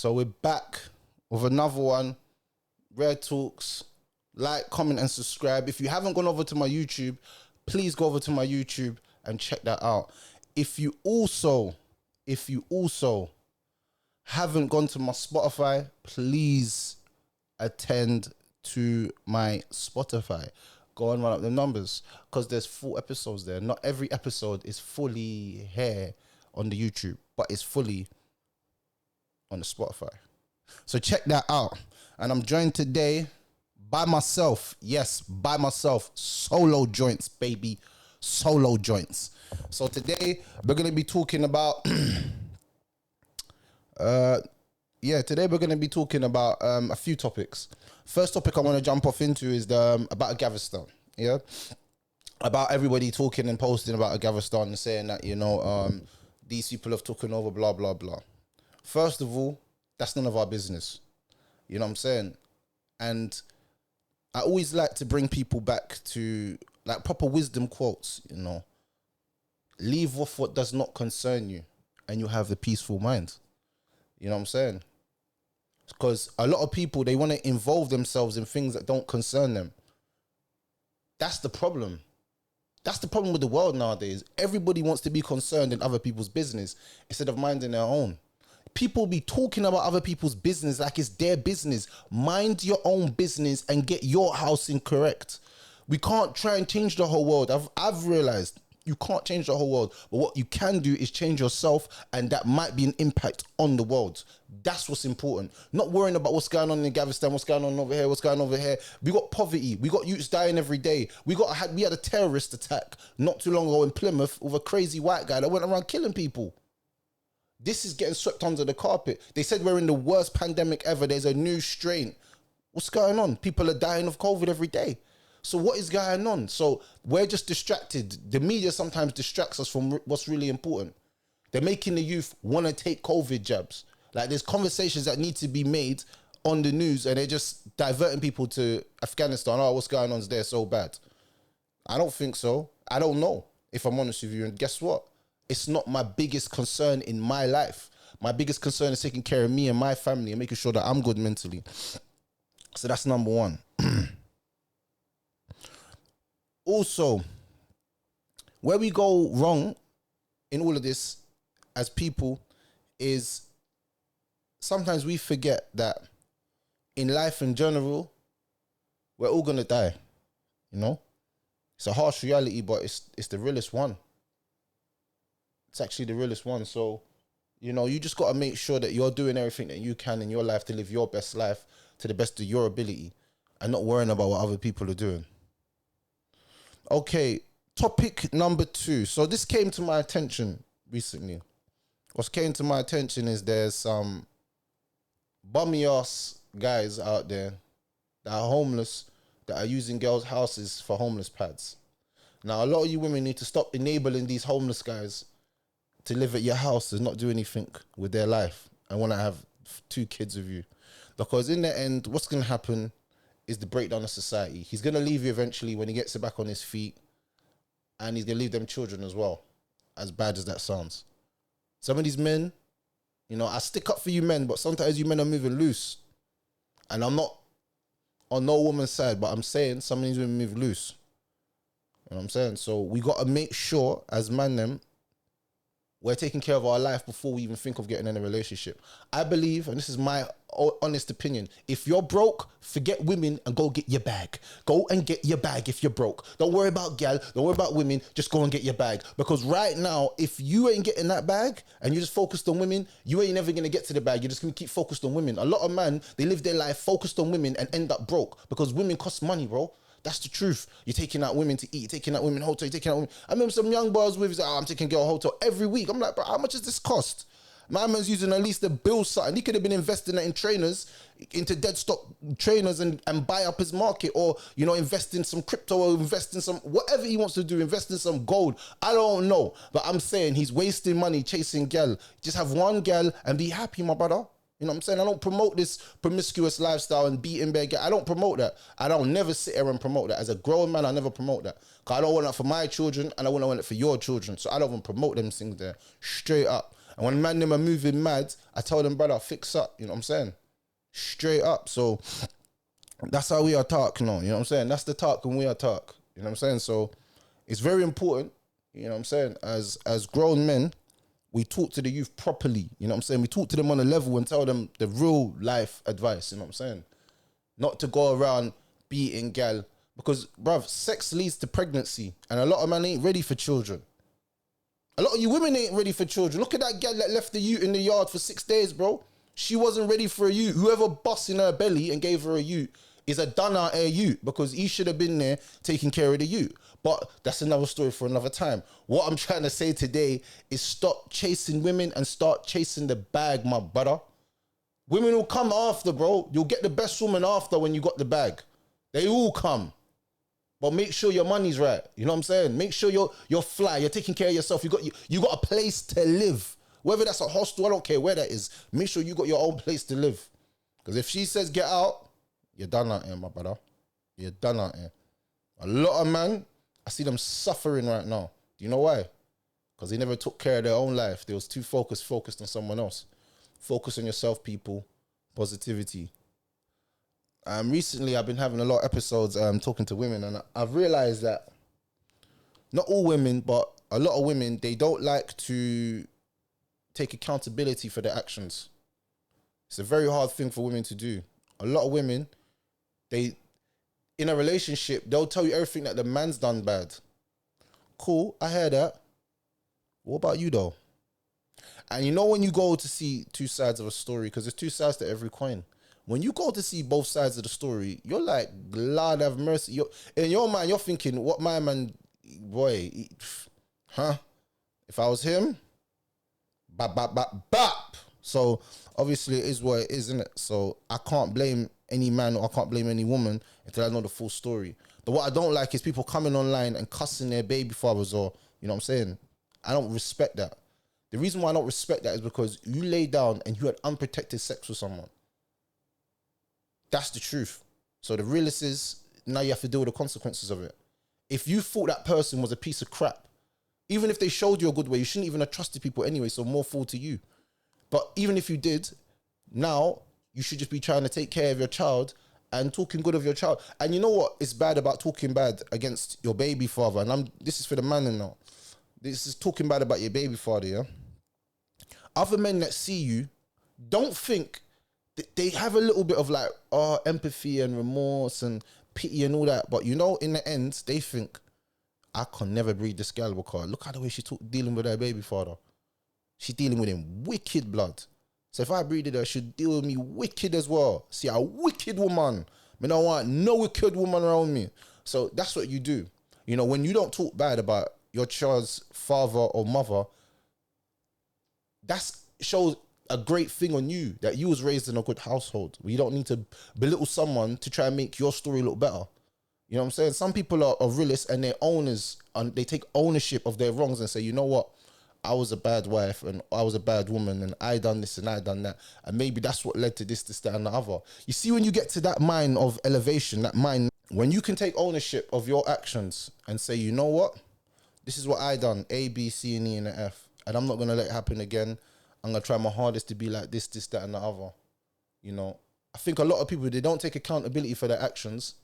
So we're back with another one. Rare Talks. Like, comment, and subscribe. If you haven't gone over to my YouTube, please go over to my YouTube and check that out. If you also haven't gone to my Spotify, please attend to my Spotify. Go and run up the numbers because there's 4 episodes there. Not every episode is fully here on the YouTube, but it's fully on the Spotify. So check that out. And I'm joined today by myself. Yes, by myself. Solo joints, baby. Solo joints. So today we're going to be talking about today we're going to be talking about a few topics. First topic I want to jump off into is about Agavistan. Yeah, about everybody talking and posting about Agavistan and saying that, you know, these people have taken over, blah blah blah. First of all, that's none of our business. You know what I'm saying? And I always like to bring people back to like proper wisdom quotes. You know, leave off what does not concern you, and you have the peaceful mind. You know what I'm saying? Because a lot of people, they want to involve themselves in things that don't concern them. That's the problem. That's the problem with the world nowadays. Everybody wants to be concerned in other people's business instead of minding their own. People be talking about other people's business like it's their business. Mind your own business and get your house in correct. We can't try and change the whole world. I've realized you can't change the whole world, but what you can do is change yourself, and that might be an impact on the world. That's what's important. Not worrying about what's going on in Gavistan, what's going on over here, what's going on over here. We got poverty. We got youths dying every day. We had a terrorist attack not too long ago in Plymouth with a crazy white guy that went around killing people. This is getting swept under the carpet. They said we're in the worst pandemic ever. There's a new strain. What's going on? People are dying of COVID every day. So what is going on? So we're just distracted. The media sometimes distracts us from what's really important. They're making the youth want to take COVID jabs. Like, there's conversations that need to be made on the news, and they're just diverting people to Afghanistan. Oh, what's going on is there so bad? I don't think so. I don't know, if I'm honest with you. And guess what? It's not my biggest concern in my life. My biggest concern is taking care of me and my family and making sure that I'm good mentally. So that's number one. Also, where we go wrong in all of this as people is sometimes we forget that in life in general, we're all going to die. You know? It's a harsh reality, but it's the realest one. It's actually the realest one. So, you know, you just got to make sure that you're doing everything that you can in your life to live your best life to the best of your ability and not worrying about what other people are doing. Okay, topic number 2. So this came to my attention recently. What came to my attention is there's some bummy ass guys out there that are homeless, that are using girls' houses for homeless pads. Now, a lot of you women need to stop enabling these homeless guys to live at your house and not do anything with their life and want to have 2 kids with you. Because in the end, what's going to happen is the breakdown of society. He's going to leave you eventually when he gets it back on his feet, and he's going to leave them children as well, as bad as that sounds. Some of these men, you know, I stick up for you men, but sometimes you men are moving loose. And I'm not on no woman's side, but I'm saying some of these women move loose. You know what I'm saying? So we got to make sure as man them, we're taking care of our life before we even think of getting in a relationship. I believe, and this is my honest opinion, if you're broke, forget women and go get your bag. Go and get your bag if you're broke. Don't worry about gal, don't worry about women, just go and get your bag. Because right now, if you ain't getting that bag and you're just focused on women, you ain't never going to get to the bag. You're just going to keep focused on women. A lot of men, they live their life focused on women and end up broke because women cost money, bro. That's the truth. You're taking out women to eat, you're taking out women hotel, you're taking out women. I remember some young boys with, I'm taking girl hotel every week. I'm like, bro, how much does this cost? My man's using at least a bill something. He could have been investing that in trainers, into dead stock trainers and buy up his market, or, you know, invest in some crypto, or invest in some, whatever he wants to do, invest in some gold. I don't know. But I'm saying he's wasting money chasing gal. Just have one gal and be happy, my brother. You know what I'm saying? I don't promote this promiscuous lifestyle and beating bad. I don't promote that. I don't never sit here and promote that. As a grown man, I never promote that. Because I don't want that for my children and I wouldn't want it for your children. So I don't even promote them things there. Straight up. And when man them are moving mad, I tell them, brother, fix up. You know what I'm saying? Straight up. So that's how we are talk now. You know what I'm saying? That's the talk when we are talk. You know what I'm saying? So it's very important, you know what I'm saying, as grown men, we talk to the youth properly. You know what I'm saying? We talk to them on a level and tell them the real life advice. You know what I'm saying? Not to go around beating gal. Because, bruv, sex leads to pregnancy. And a lot of men ain't ready for children. A lot of you women ain't ready for children. Look at that gal that left the ute in the yard for 6 days, bro. She wasn't ready for a ute. Whoever bust in her belly and gave her a ute is a done out air ute, because he should have been there taking care of the ute. But that's another story for another time. What I'm trying to say today is stop chasing women and start chasing the bag, my brother. Women will come after, bro. You'll get the best woman after when you got the bag. They all come. But make sure your money's right. You know what I'm saying? Make sure you're fly. You're taking care of yourself. You got a place to live. Whether that's a hostel, I don't care where that is. Make sure you got your own place to live. Because if she says get out, you're done out here, my brother. You're done out here. A lot of man, I see them suffering right now. Do you know why? Because they never took care of their own life. They was too focused on someone else. Focus on yourself, people. Positivity. Recently, I've been having a lot of episodes talking to women, and I've realized that not all women, but a lot of women, they don't like to take accountability for their actions. It's a very hard thing for women to do. A lot of women, they, in a relationship, they'll tell you everything that the man's done bad. Cool, I hear that. What about you though? And you know when you go to see two sides of a story, because there's two sides to every coin. When you go to see both sides of the story, you're like, Lord have mercy. In your mind, you're thinking, what my man, boy, if I was him, bap, bap, bap, bap. So obviously it is what it is, isn't it? So I can't blame any man or I can't blame any woman until I know the full story. But what I don't like is people coming online and cussing their baby fathers, or, you know what I'm saying? I don't respect that. The reason why I don't respect that is because you lay down and you had unprotected sex with someone. That's the truth. So the realist is, now you have to deal with the consequences of it. If you thought that person was a piece of crap, even if they showed you a good way, you shouldn't even have trusted people anyway, so more fool to you. But even if you did, now you should just be trying to take care of your child and talking good of your child. And you know what is bad about talking bad against your baby father? And this is for the man now. This is talking bad about your baby father, yeah? Other men that see you don't think, they have a little bit of like, empathy and remorse and pity and all that. But you know, in the end, they think, I can never breed this girl because look at the way she's dealing with her baby father. She's dealing with him wicked blood. So if I breeded her, she'd deal with me wicked as well. See, a wicked woman. I don't want no wicked woman around me. So that's what you do. You know, when you don't talk bad about your child's father or mother, that shows a great thing on you, that you was raised in a good household. You don't need to belittle someone to try and make your story look better. You know what I'm saying? Some people are realists and they're owners, and they take ownership of their wrongs and say, you know what? I was a bad wife and I was a bad woman and I done this and I done that. And maybe that's what led to this, that and the other. You see, when you get to that mind of elevation, that mind, when you can take ownership of your actions and say, you know what? This is what I done, A, B, C, and E, and the F. And I'm not going to let it happen again. I'm going to try my hardest to be like this, that, and the other. You know, I think a lot of people, they don't take accountability for their actions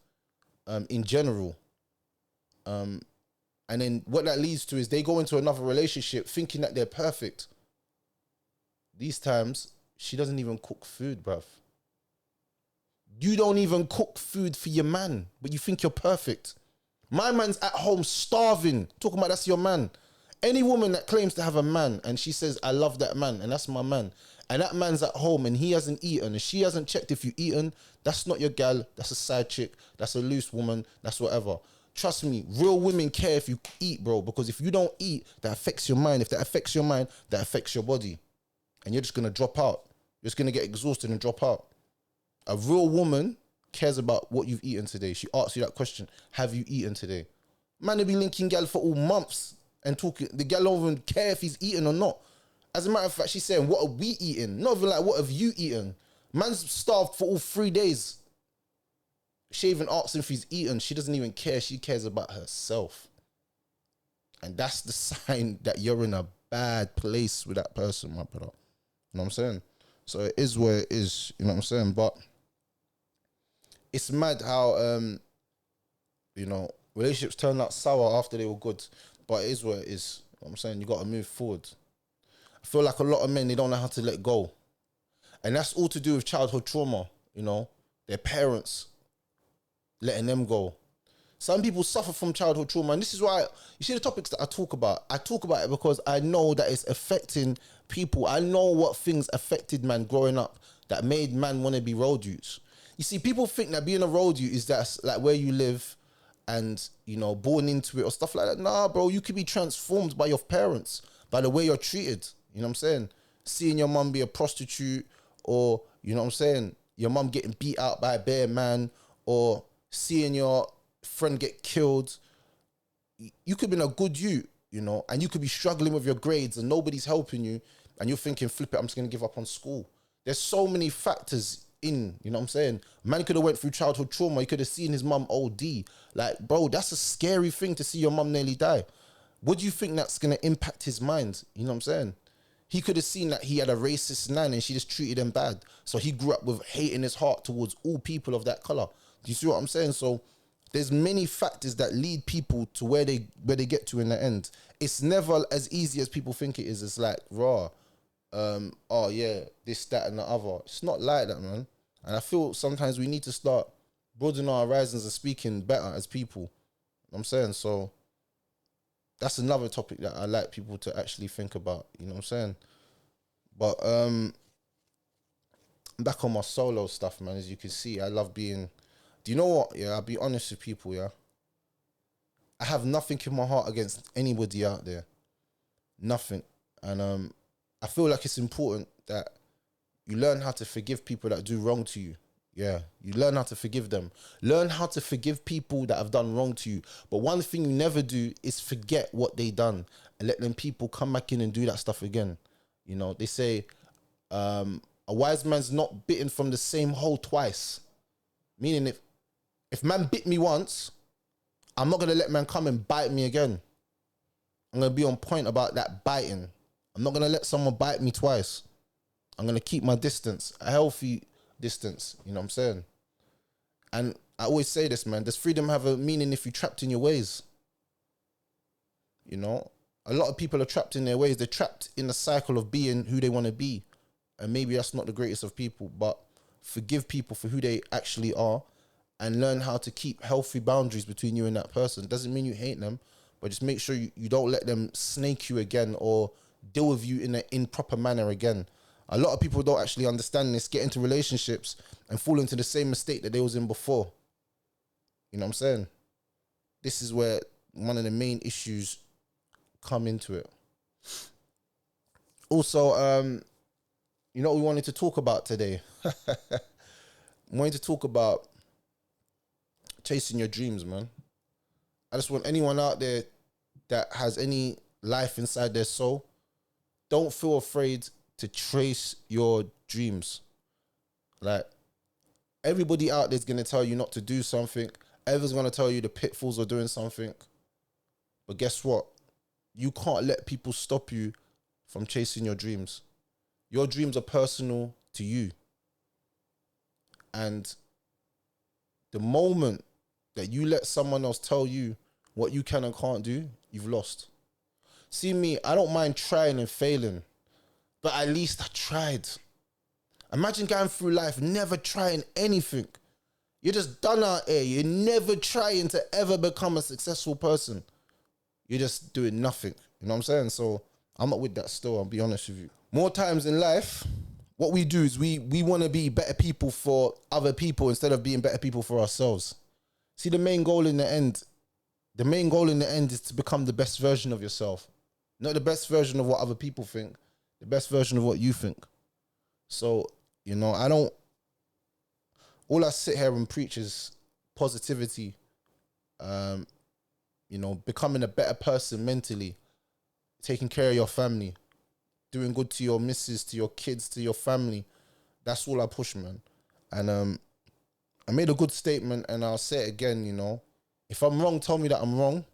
in general. And then what that leads to is they go into another relationship thinking that they're perfect. These times, she doesn't even cook food, bruv. You don't even cook food for your man, but you think you're perfect. My man's at home starving. Talking about that's your man. Any woman that claims to have a man and she says, I love that man and that's my man, and that man's at home and he hasn't eaten and she hasn't checked if you've eaten, that's not your gal, that's a side chick, that's a loose woman, that's whatever. Trust me, real women care if you eat, bro, because if you don't eat, that affects your mind. If that affects your mind, that affects your body. And you're just going to drop out. You're just going to get exhausted and drop out. A real woman cares about what you've eaten today. She asks you that question, have you eaten today? Man, they be linking gal for all months and talking. The gal don't even care if he's eaten or not. As a matter of fact, she's saying, what are we eating? Not even like, what have you eaten? Man's starved for all 3 days. She even asks him if he's eaten. She doesn't even care. She cares about herself. And that's the sign that you're in a bad place with that person, my brother. You know what I'm saying? So it is what it is, you know what I'm saying? But it's mad how you know, relationships turn out sour after they were good. But it is what it is. You know what I'm saying? You gotta move forward. I feel like a lot of men, they don't know how to let go. And that's all to do with childhood trauma, you know, their parents letting them go. Some people suffer from childhood trauma, and this is why, you see the topics that I talk about it because I know that it's affecting people. I know what things affected man growing up that made man want to be road youths. You see, people think that being a road youth is that's like where you live and, you know, born into it or stuff like that. Nah, bro, you could be transformed by your parents, by the way you're treated. You know what I'm saying? Seeing your mum be a prostitute, or, you know what I'm saying, your mum getting beat out by a bare man, or seeing your friend get killed. You could be in a good youth, you know, and you could be struggling with your grades and nobody's helping you, and you're thinking, flip it, I'm just going to give up on school. There's so many factors in, you know what I'm saying? Man could have went through childhood trauma. He could have seen his mum OD. Like, bro, that's a scary thing to see your mum nearly die. What do you think that's going to impact his mind? You know what I'm saying? He could have seen that he had a racist nan and she just treated him bad. So he grew up with hate in his heart towards all people of that color. Do you see what I'm saying? So there's many factors that lead people to where they get to in the end. It's never as easy as people think it is. It's like, raw, oh yeah, this, that, and the other. It's not like that, man. And I feel sometimes we need to start broadening our horizons and speaking better as people. You know what I'm saying? So that's another topic that I like people to actually think about. You know what I'm saying? But back on my solo stuff, man. As you can see, I love being. Do you know what? Yeah, I'll be honest with people. Yeah, I have nothing in my heart against anybody out there. Nothing, and I feel like it's important that you learn how to forgive people that do wrong to you. Yeah, you learn how to forgive them. Learn how to forgive people that have done wrong to you. But one thing you never do is forget what they done and let them people come back in and do that stuff again. You know, they say a wise man's not bitten from the same hole twice. Meaning if man bit me once, I'm not going to let man come and bite me again. I'm going to be on point about that biting. I'm not going to let someone bite me twice. I'm going to keep my distance, a healthy distance, you know what I'm saying? And I always say this, man, does freedom have a meaning if you're trapped in your ways? You know, a lot of people are trapped in their ways. They're trapped in the cycle of being who they want to be. And maybe that's not the greatest of people, but forgive people for who they actually are and learn how to keep healthy boundaries between you and that person. Doesn't mean you hate them, but just make sure you don't let them snake you again or deal with you in an improper manner again. A lot of people don't actually understand this, get into relationships and fall into the same mistake that they was in before. You know what I'm saying? This is where one of the main issues come into it. Also, you know what we wanted to talk about today? We wanted to talk about chasing your dreams, man. I just want anyone out there that has any life inside their soul, don't feel afraid to trace your dreams. Like, everybody out there is going to tell you not to do something. Everyone's going to tell you the pitfalls of doing something. But guess what? You can't let people stop you from chasing your dreams. Your dreams are personal to you. And the moment that you let someone else tell you what you can and can't do, you've lost. See me, I don't mind trying and failing, but at least I tried. Imagine going through life never trying anything. You're just done out here. You're never trying to ever become a successful person. You're just doing nothing. You know what I'm saying? So I'm not with that still, I'll be honest with you. More times in life, what we do is we want to be better people for other people instead of being better people for ourselves. See, the main goal in the end is to become the best version of yourself. Not the best version of what other people think, the best version of what you think. So, you know, all I sit here and preach is positivity, you know, becoming a better person mentally, taking care of your family, doing good to your missus, to your kids, to your family. That's all I push, man. And I made a good statement and I'll say it again, you know. If I'm wrong, tell me that I'm wrong.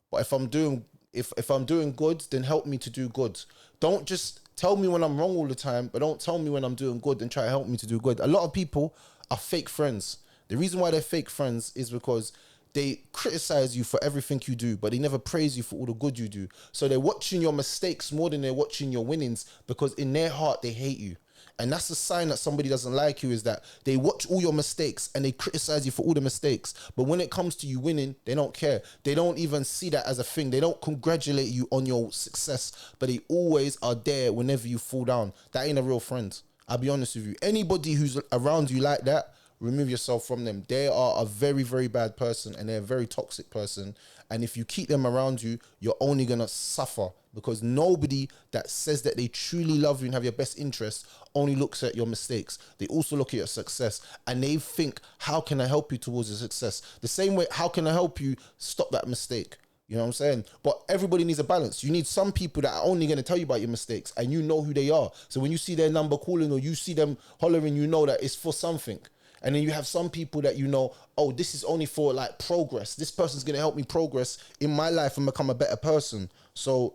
But if I'm doing if I'm doing good, then help me to do good. Don't just tell me when I'm wrong all the time, but don't tell me when I'm doing good and try to help me to do good. A lot of people are fake friends. The reason why they're fake friends is because they criticize you for everything you do, but they never praise you for all the good you do. So they're watching your mistakes more than they're watching your winnings, because in their heart, they hate you. And that's a sign that somebody doesn't like you, is that they watch all your mistakes and they criticize you for all the mistakes. But when it comes to you winning, they don't care. They don't even see that as a thing. They don't congratulate you on your success, but they always are there whenever you fall down. That ain't a real friend. I'll be honest with you. Anybody who's around you like that, remove yourself from them. They are a very, very bad person, and they're a very toxic person. And if you keep them around you, you're only going to suffer, because nobody that says that they truly love you and have your best interests only looks at your mistakes. They also look at your success, and they think, how can I help you towards your success? The same way, how can I help you stop that mistake? You know what I'm saying? But everybody needs a balance. You need some people that are only going to tell you about your mistakes, and you know who they are. So when you see their number calling, or you see them hollering, you know that it's for something. And then you have some people that you know, oh, this is only for like progress. This person's going to help me progress in my life and become a better person. So,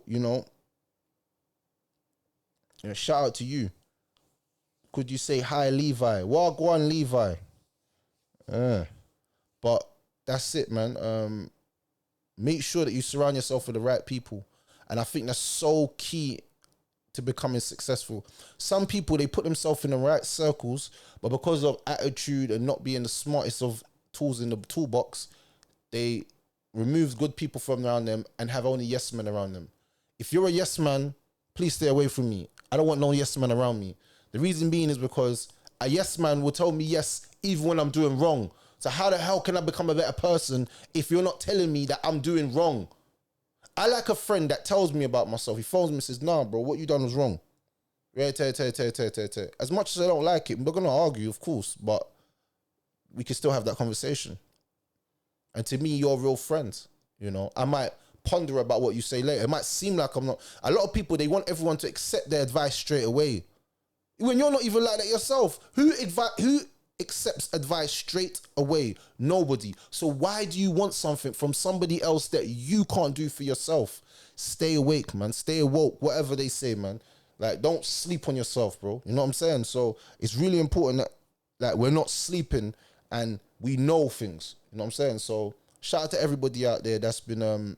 shout out to you. Could you say hi, Levi? Wagwan, Levi. But that's it, man. Make sure that you surround yourself with the right people. And I think that's so key to becoming successful. Some people, they put themselves in the right circles, but because of attitude and not being the smartest of tools in the toolbox, they remove good people from around them and have only yes men around them. If you're a yes man, please stay away from me. I don't want no yes man around me. The reason being is because a yes man will tell me yes even when I'm doing wrong. So how the hell can I become a better person if you're not telling me that I'm doing wrong? I like a friend that tells me about myself. He phones me and says, nah, bro, what you done was wrong. As much as I don't like it, we're going to argue, of course, but we can still have that conversation. And to me, you're a real friend. I might ponder about what you say later. It might seem like I'm not. A lot of people, they want everyone to accept their advice straight away. When you're not even like that yourself. Who accepts advice straight away? Nobody. So why do you want something from somebody else that you can't do for yourself? Stay awake, man. Stay awoke, whatever they say, man. Like, don't sleep on yourself, bro. You know what I'm saying? So it's really important that we're not sleeping and we know things. You know what I'm saying? So shout out to everybody out there that's been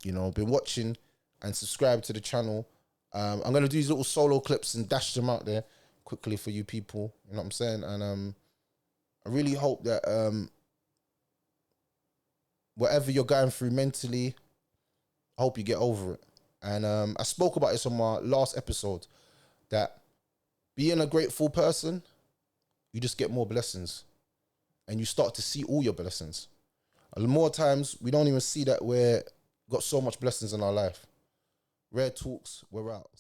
been watching and subscribed to the channel. I'm gonna do these little solo clips and dash them out there quickly for you people. You know what I'm saying? And I really hope that whatever you're going through mentally, I hope you get over it. And I spoke about this on my last episode, that being a grateful person, you just get more blessings, and you start to see all your blessings. And more times we don't even see that we're got so much blessings in our life. Rare Talks, we're out.